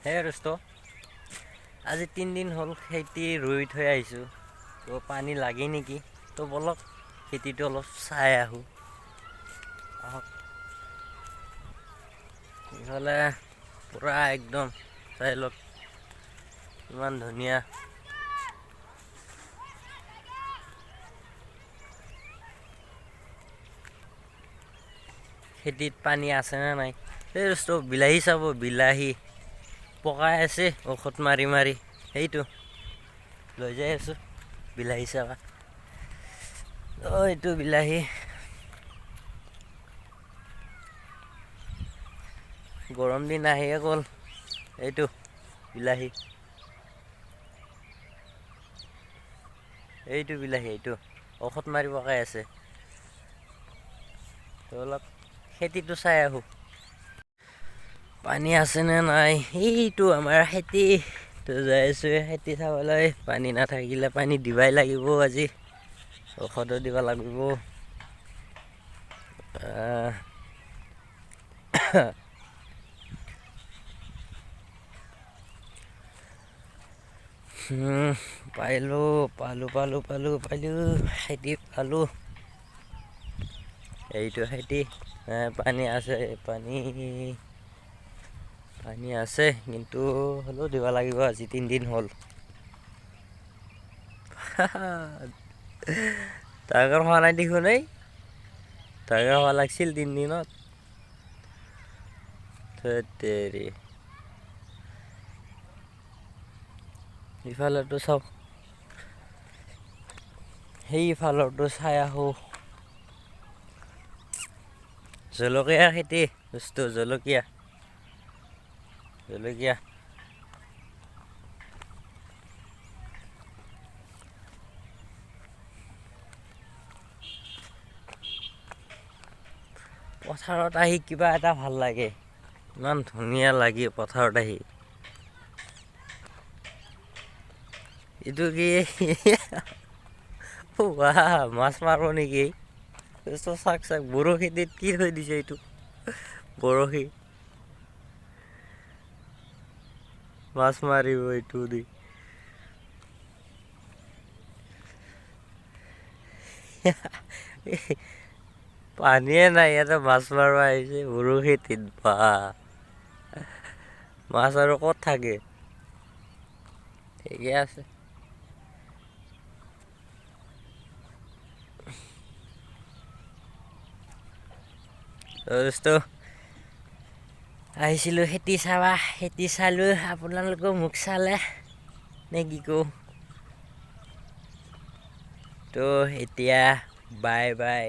হে দোস্ত, আজি 3 দিন হ'ল খেতি ৰুই থৈ আহিছোঁ। তো পানী লাগে নেকি? তো বলক খেতিটো অলপ চাই আহোঁ। আহক, ইফালে পূৰা একদম চাই লওক, ইমান ধুনীয়া। খেতিত পানী আছেনে নাই? এই দোস্ত, বিলাহী চাব, বিলাহী পকাই আছে ঔষধ মাৰি মাৰি। সেইটো লৈ যাই আছোঁ বিলাহী চাবা। এইটো বিলাহী গৰম দিন আহিয়ে গ'ল। এইটো বিলাহী, এইটো বিলাহী, এইটো ঔষধ মাৰি পকাই আছে। তো অলপ খেতিটো চাই আহোঁ, পানী আছেনে নাই। এইটো আমাৰ খেতি, তো যাই আছোঁ খেতি চাবলৈ। পানী নাথাকিলে পানী দিবাই লাগিব আজি, ঔষধো দিব লাগিব। পালোঁ খেতি পালোঁ। এইটো খেতি পানী আছে, পানী আছে, কিন্তু হ'লেও দিব লাগিব। আজি 3 দিন হ'ল। ডাঙৰ হোৱা নাই দেখোন। ডাঙৰ হোৱা লাগিছিল 3 দিনত। তেৰি ইফালেতো চাওক, সেইফালৰটো চাই আহোঁ। জলকীয়া খেতি বস্তু, জলকীয়া পথাৰত আহি কিবা এটা ভাল লাগে, ইমান ধুনীয়া লাগে পথাৰত আহি। এইটো কি মাছ মাৰো নেকি? চাক বৰশীত কি থৈ দিছে? এইটো বৰশী, মাছ মাৰিব এইটো দি। পানীয়ে নাই, ইয়াতে মাছ মাৰিব আহিছে বৰশীত। মাছ আৰু ক'ত থাকে? ঠিকে আছে। আহিছিলোঁ খেতি চাবা, খেতি চালোঁ, আপোনালোকেও মোক চালে নে কি কওঁ? তো এতিয়া বাই বাই।